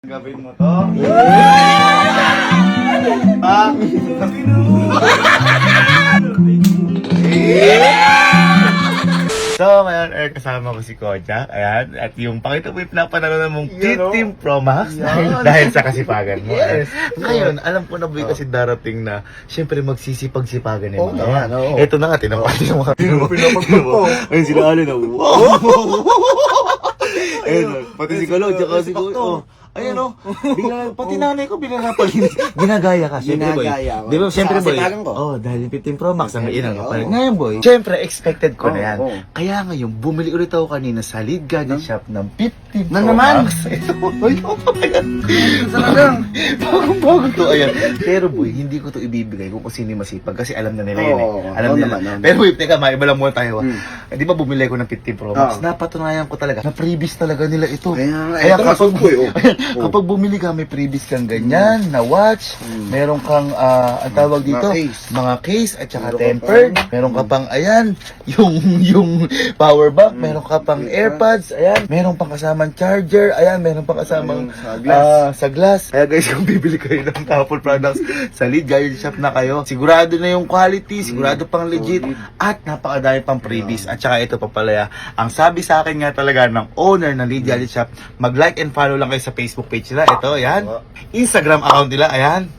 Gawin mo to. So, ngayon, kasama ko si Kojak. Ayan. At yung pakita mo yung pinapanaroon mong 15 Pro Max dahil sa kasipagan mo. Yes. Ngayon, alam ko na boy kasi darating na syempre magsisipag-sipagan ni mga yan. Ito na nga, tinapati ng mga pinapagpagpo. Ayun, sila alin na, wow! Ayun, pati si Kalo, tsaka si Kuya. Ayan o, pati nanay ko bigla napalinis. Ginagaya ka, syempre boy. Di ba, syempre boy. Oh, dahil yung 15 Pro Max ang inang kapalit. Ngayon boy, syempre expected ko na yan. Kaya ngayon, bumili ulit ako kanina sa Lead Gadget Shop ng 15 Pro Max. Ito, boy, ayan. Talagang, bagong-bago to, ayan. Pero boy, hindi ko to ibibigay kung sino yung masipag kasi alam na nila yun eh. Alam nila. Pero boy, teka, maiba lang muna tayo. Di ba bumili ko ng 15 Pro Max? Napatunayan ko talaga na freebies talaga nila ito. Kaya kapag kapag bumili ka, may freebies kang ganyan, na watch, meron kang, ang tawag dito, mga case at saka tempered, meron ka pang, ayan, yung power bank, meron ka pang AirPods, ayan, meron pang kasamang charger, ayan, meron pang kasamang sa glass. Kaya guys, kung bibili kayo ng Apple products sa Lead Gadget Shop na kayo, sigurado na yung quality, sigurado pang legit, at napakadami pang freebies. At saka ito pa pala, ang sabi sa akin nga talaga ng owner ng Lead Gadget Shop, mag-like and follow lang kayo sa Facebook page nila, ito, ayan. Instagram account nila, ayan.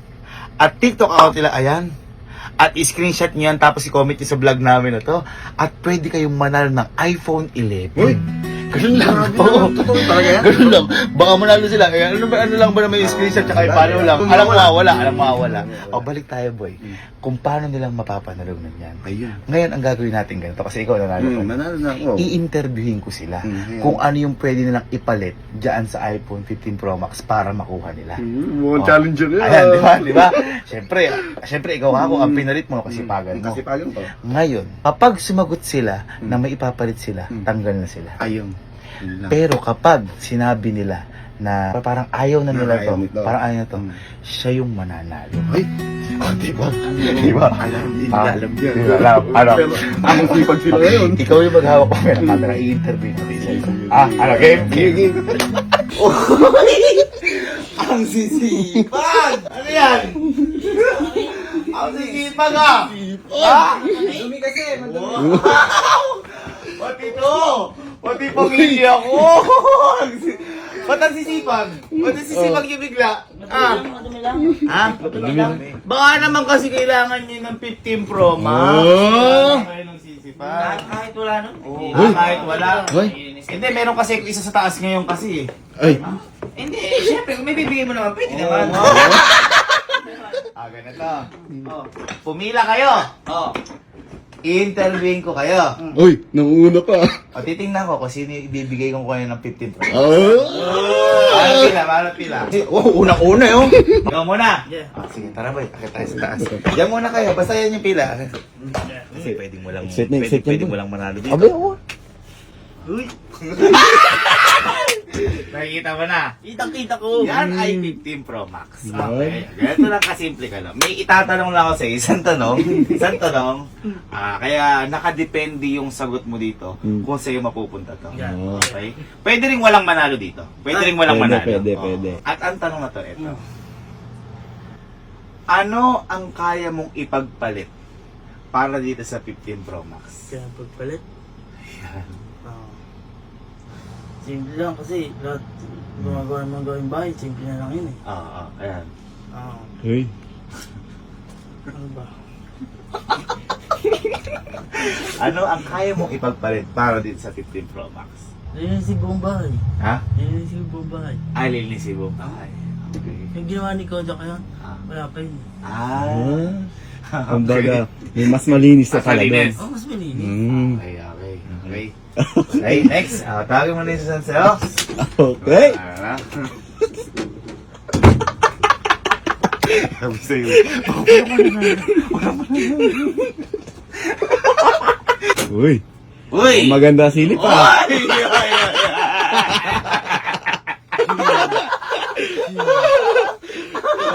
At TikTok account nila, ayan. At i-screenshot nyo yan, tapos i-comment nyo sa vlog namin na to. At pwede kayong manalo ng iPhone 11. Uy! Ganun lang. Oo. Totoo talaga yan? Ganun lang. Baka manalo sila. Ano lang ba na may screenshot tsaka i-follow lang? Alam mo wala. O, balik tayo, boy. Kung paano nilang mapapanalunan yan. Ngayon, ang gagawin natin ganito. Kasi ikaw nanalo. Manalo na ako. I-interviewin ko sila. Kung ano yung pwede nilang ipalit dyan sa iPhone 15 Pro Max para makuha nila. Mukhang challenger yan. Ayan, di ba? Siyempre, ikaw ako ang pinalit mo, kasipagan mo. Kasipagan ko. Ngayon, kapag sumagot sila na may ipapalit sila, tanggal na sila. Ayun. Pero kapag sinabi nila na parang ayaw na nila to, parang ayaw na to, siya yung mananalo. Ay! Diba? Hindi alam yan. Alam. Ang sipag sila ngayon. Ikaw yung maghawak ko ng camera, i-interview mo isa. Game? Ang sisipag! Ano yan? Ang sisipag Dumi kasi, madumi. Pati pamilya ko! Ba't ang sisipag? Ba't ang sisipag yung bigla? Madumi lang. Baka naman kasi kailangan nyo ng 15 Pro Max. Kayo ng sisipag. Kahit wala nun. Kahit wala. Hindi, meron kasi isa sa taas ngayon kasi Ay! Hindi, syempre, kung may bibigay mo naman, pwede naman. ganito. Pumila kayo. I-interviewin ko kayo. Uy! Nanguna pa! O, titingnan ko kung sino yung ibibigay ko kayo ng 15 Pro Max. Paano pila? Unang-una yun. Ikaw muna. Yeah. Sige, tara boy. Akit tayo sa taas. Diyan muna kayo. Basta yan yung pila. Kasi pwede mo lang, pwede mo lang manalo dito. Abe, ako. Uy! Nakikita mo na. Kitang-kita ko. Yan ay 15 Pro Max. Okay. Ganito lang kasimple ka lang. May itatanong lang ako sa isang tanong. Kaya nakadepende yung sagot mo dito kung sa'yo mapupunta to. Okay? Pwede rin walang manalo dito. Pwede rin walang manalo. Pwede. At ang tanong na to, ito. Ano ang kaya mong ipagpalit para dito sa 15 Pro Max? Kaya pagpalit. Simple lang kasi lahat gumagawa ng gawing bahay, simple na lang yun eh. Ayan. Uy! Ano ba? Ano ang kaya mong ipagpalit para dito sa 15 Pro Max? Linisin buong bahay. Ha? Linisin buong bahay. Linisin mo bahay. Okay. Yung ginawa ni Kodak yun, wala pa yun. Kumbaga, may mas malinis sa Malinis. kalabas. Mas malinis. Okay. Okay, next. Tawagin mo na yung susan sa'yo. Okay! Sabi sa'yo. Uy! Uy! Maganda silip pa!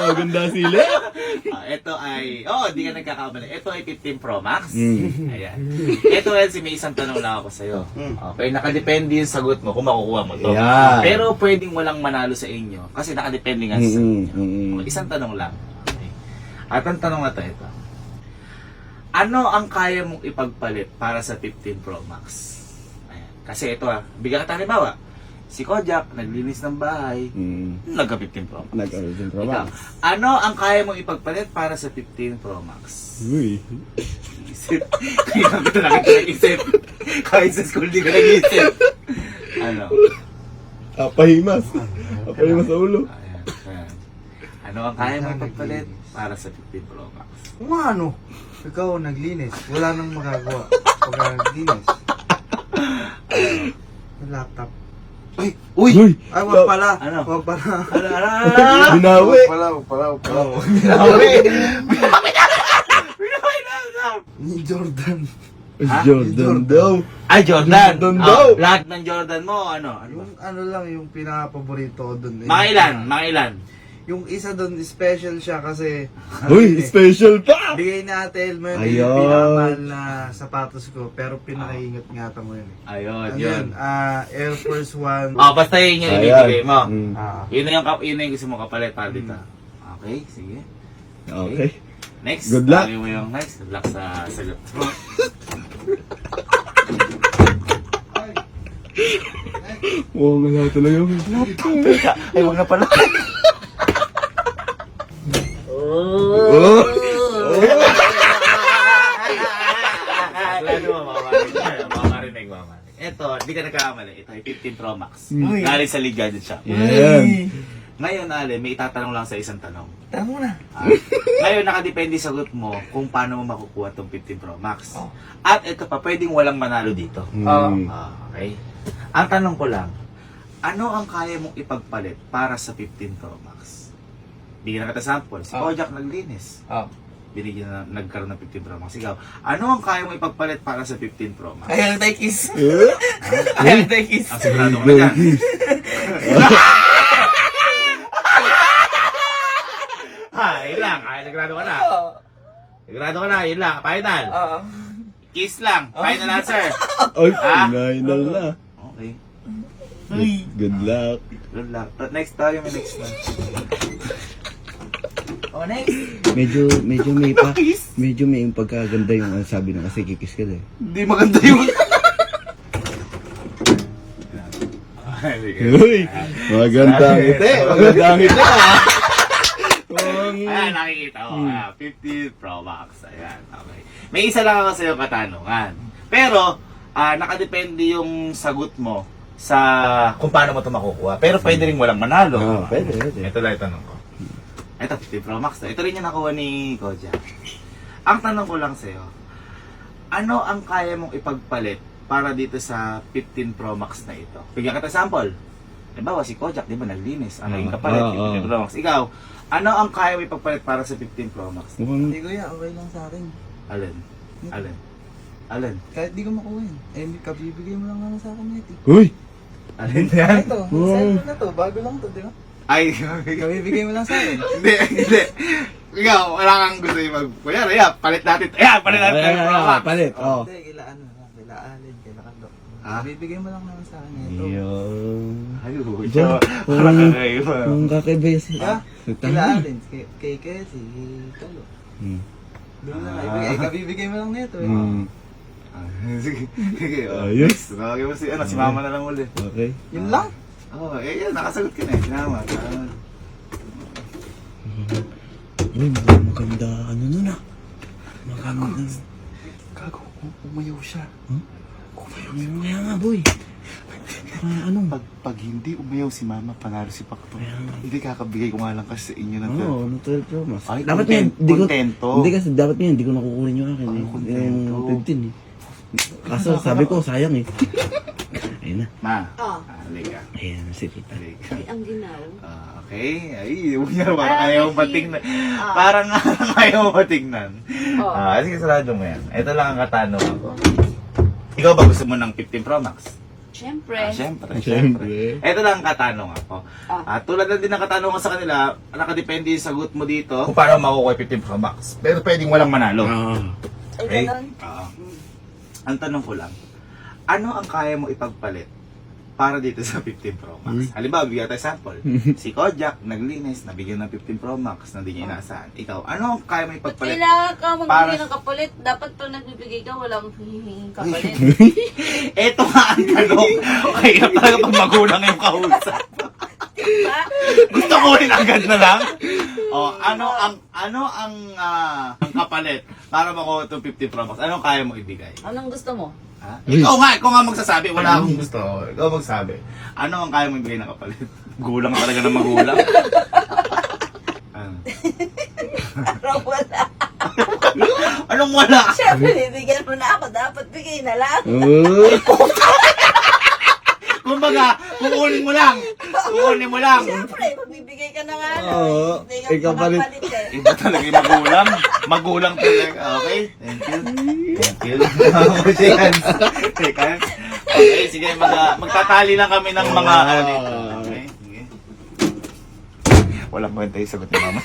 Maganda silip! Ito ay, di ka nagkakamali. Ito ay 15 Pro Max. Mm. Ayan. Ito ay may isang tanong lang ako sa'yo. Okay, nakadepende yung sagot mo kung makukuha mo to. Yeah. Pero pwedeng walang manalo sa inyo kasi nakadepende nga sa sagot nyo. Okay, isang tanong lang. Okay. At ang tanong na ito. Ano ang kaya mong ipagpalit para sa 15 Pro Max? Ayan. Kasi ito bigyan ka halimbawa. Si Kojak, naglinis ng bahay, nagka-15 Pro Max. Nag-origin Pro Ikaw, Max. ano ang kaya mong ipagpalit para sa 15 Pro Max? Uy. Isip. Kaya ko na nag-isip. Kahit sa school di ko nag-isip. Ano? Apahimas. Apahimas sa ulo. Ayan. Ano ang kaya mong ipagpalit para sa 15 Pro Max? Kung ano, ikaw naglinis, wala nang magagawa. Pag naglinis. Yung laptop. Uy! Uy! Uy. Ay, wag pala. Ano? Wag pala. Binawi. Wag pala. Ni Jordan. Ha? Jordan daw. Ay, Jordan! Jordan daw. Lahat ng Jordan mo, ano? Ano ba? Yung ano lang, yung pinaka-paborito ko dun. Mga ilan? Mga ilan? Yung isa dun, special siya kasi... Uy, special pa! Bigay ni Ate Elma yun, Ayun. yung pinakamahal na sapatos ko, pero pinakaingat-ingatan mo yun. Ayun, Ano yun. yun? Air Force One. Basta yun yung Ayan. ibibigay mo. Ah. Yun na yung gusto mo kapalit para dito. Okay, sige. Okay. Next. Good luck. Sabi mo yung next. Good luck sa sagot. Oo nga nga talaga. Ay, wag na pala. Oh! Lalo mamarinig. Ito, hindi ka nagkakamali. Ito ay 15 Pro Max. Galing sa League Gadget Shop. Yan. Ngayon, Ale, may itatanong lang sa isang tanong. Tanong mo na. Ngayon, nakadepende sa sagot mo kung paano mo makukuha itong 15 Pro Max. At ito pa, pwedeng walang manalo dito. Okay. Ang tanong ko lang, ano ang kaya mong ipagpalit para sa 15 Pro Max? Bigyan na kita sample. Si Kojak naglinis. Binigyan na nagkaroon ng 15 Pro Max. Ikaw, ano ang kaya mong ipagpalit para sa 15 Pro Max? Ayan, tayo kiss. Eh? Ayan, tayo kiss. Ang sigurado ko na dyan. Yun lang. Sigurado ka na. Sigurado ka na. Yun lang. Final. Kiss lang. Final answer. Ay, Ah? final na. Okay. Good luck. Good luck. Next tayo. May next na. Next. Medyo may pagkaganda yung sabi na kasi kikis ka eh. Hindi maganda yung... Uy, maganda ngiti. Maganda ngiti Ayan, nakikita ko. 15 Pro Max. Ayan, okay. May isa lang ako sa'yo katanungan. Pero, nakadepende yung sagot mo sa kung paano mo ito makukuha. Pero pwede rin walang manalo. Pwede. Ito lang yung tanong ko. Ito, 15 Pro Max. Ito rin yung nakuha ni Koja. Ang tanong ko lang sa'yo, ano ang kaya mong ipagpalit para dito sa 15 Pro Max na ito? Bigyan kita sample. Diba, si Kojak, di ba, naglinis. Ano yung kapalit? 15 Pro Max. Ikaw, ano ang kaya mo ipagpalit para sa 15 Pro Max? Hindi kuya, okay lang sa akin. Alin? Kahit di ko makuha yun. Kabibigay mo lang naman sa akin ito. Uy! Alin yan? Ito, cellphone na to. Bago lang to, di ba? Ay, Kabibigay mo lang sa akin. hindi. Ikaw, wala kang gusto yung mag... Kuya, palit natin. Palit natin. Pro Max. Palit. Hindi, kila Alin, kila Kadok. Kabibigay mo lang naman sa akin ito. Yun. Ayun, Diyan, parang kakaiba. Kung kakaiba yun siya. Kila Alin, kay Kesi, Kalo. Doon na ibigay. Kabibigay mo lang nito. Sige. Ayos. Tawagin mo si mama na lang ulit. Okay. Yun lang. Yan, nakasagot ka na eh. Sinama. Uy, maganda nun Maganda. Gago, umayaw siya. Kaya nga, boy. Pag hindi umayaw si mama, panalo si Pakto. Hindi kakabigay ko nga lang kasi sa inyo na to. Oo, 12 Pro Max. Ay, Dapat nga, kontento. Hindi kasi, dapat nga, hindi ko nakukunin yung akin. Ay, kontento. Yung 15 eh. Kaso, sabi ko, sayang eh. Ayun na. Ma, halika. Ayan, si tita. Halika. Ay, ang ginaw. Okay. Ay, parang ayaw mo patingnan. Parang ayaw mo patingnan. Sige, sarado mo yan. Ito lang ang katanungan ko. Ikaw ba gusto mo ng 15 Pro Max? Siyempre. Siyempre. Ito lang ang katanungan ko. Tulad na din ng katanungan sa kanila, nakadepende yung sagot mo dito kung paano makukuha yung 15 Pro Max. Pero pwedeng walang manalo. Ay, ganun. Ang tanong ko lang, ano ang kaya mo ipagpalit para dito sa 15 Pro Max? Halimbawa, bigyan tayo sample. Si Kojak, naglinis, nabigyan ng 15 Pro Max, na di niya inaasahan. Ikaw, ano ang kaya mo ipagpalit? Kailangan ka magbigay Para- ng kapalit. Dapat pag nagbibigay ka, walang hihinging kapalit. Ito nga ang tanong. Kaya talaga pag magulang yung kausap. Diba? Gusto ko rin agad na lang. Ano ang kapalit para makuha itong 50 Pro Max? Anong kaya mo ibigay? Anong gusto mo? Ha? Ikaw nga magsasabi. Wala akong gusto. Ikaw magsabi. Ano ang kaya mo ibigay na kapalit? Gulang talaga ng magulang. Ano? Parang wala. Anong wala? Siyempre, bibigyan mo na ako. Dapat bigay na lang. Kumbaga, kukunin mo lang. Kukunin mo lang. Siyempre, magbibigay ka na nga. Oo, Hindi ka ikaw pa rin. makapalit eh. Iba talaga yung magulang. Magulang talaga. Okay? Thank you. Thank you. Teka. Okay, sige. Magtatali lang kami ng mga ano dito. Okay? Sige. Walang kwenta yung sagot ni mama.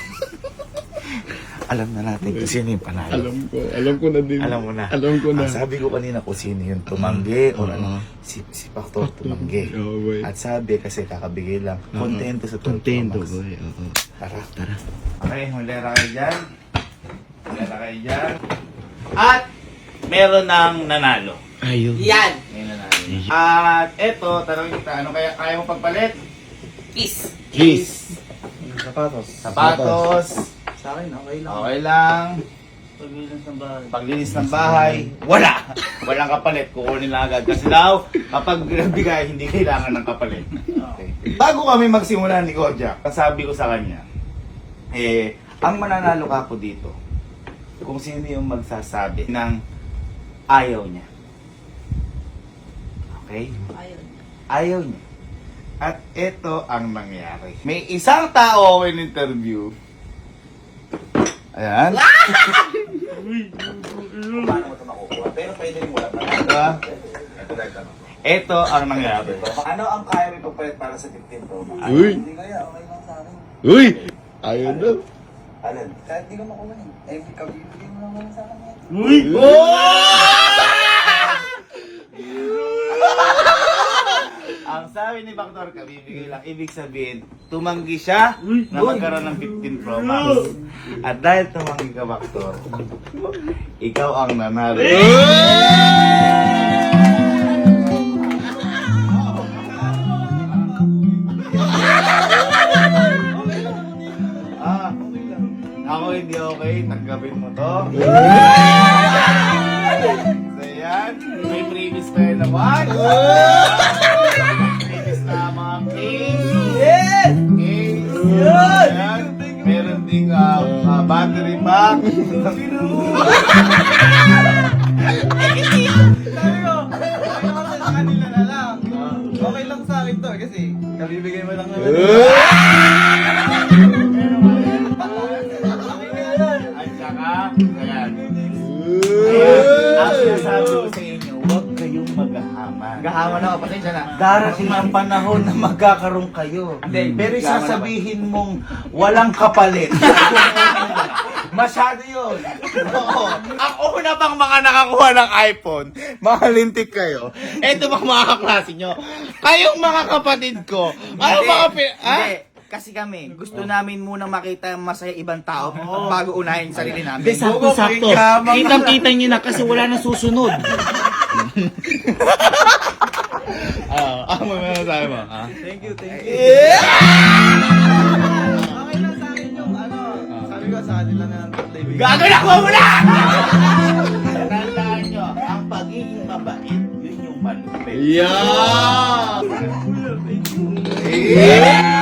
Alam na natin kung sino yung panalo. Alam ko na din. Alam mo na. Alam ko na. Ang sabi ko kanina kung sino yung tumanggi o ano, si Pastor tumanggi. Oo, boy. At sabi kasi kakabigay lang. Kontento sa Contento, Pro Max. boy. Oo. Tara. Okay, hulera kayo dyan. Hulera kayo dyan. At meron ng nanalo. Ayun. Yan. May nanalo. At eto, tanongin kita, ano kaya mo pagpalit? Peace. Kiss. Sapatos. Sapatos. Sa akin, okay lang. Okay lang. Paglinis ng bahay. Paglinis ng bahay, wala. Walang kapalit. Kukunin lang agad. Kasi daw, kapag nagbigay, hindi kailangan ng kapalit. Okay. Bago kami magsimula ni Kojak, sabi ko sa kanya, ang mananalo ka po dito, kung sino yung magsasabi ng ayaw niya. Okay? Ayun. Ayaw niya. At ito ang nangyari. May isang tao in interview. Ayan. Paano mo ito makukuha? Pero pwede rin wala pa. Diba? Ito ang nangyari. Ano ang kaya mo ipagpalit para sa 15 Pro Max? Uy! Hindi kaya, okay lang sa akin. Uy! Ayun daw. Alin? Kahit di ka makuha eh. Kabibigyan mo naman sa akin. Uy! Ang sabi ni Baktor, kabibigay lang. Ibig sabihin, tumanggi siya na magkaroon ng 15 Pro Max. At dahil tumanggi ka, Baktor, ikaw ang nanalo. Ah, ako hindi okay, tanggapin mo to. So yan, may previous tayo naman. Previous na mga case. Yes! Case. Yan! Ayan. Meron ding battery pack. Sabi ko, kasi sa kanila na lang. Okay lang sa akin to kasi kabibigay mo lang naman. At saka, ayan. Ayan, ang sinasabi ko sa inyo, huwag kayong maghahaman. Gahaman ako, pasensya na. Darating ang panahon na magkakaroon kayo. Pero sasabihin mong walang kapalit. Masyado yun. Oo. Ang una pang mga nakakuha ng iPhone, mga lintik kayo. Eto bang mga kaklase nyo? Kayong mga kapatid ko. Ano mga Hindi. Kasi kami, gusto namin munang makita ang masaya ibang tao bago unahin yung sarili namin. Sakto-sakto. Kitang-kita nyo na kasi wala na susunod. Ano sabi mo? Thank you. Yeah! Okay lang sa akin yung ano, sabi ko sa kanila na lang ibigay. Gago na ko muna! Tandaan nyo, ang pagiging mabait, yun yung malupit. Yeah! Yeah!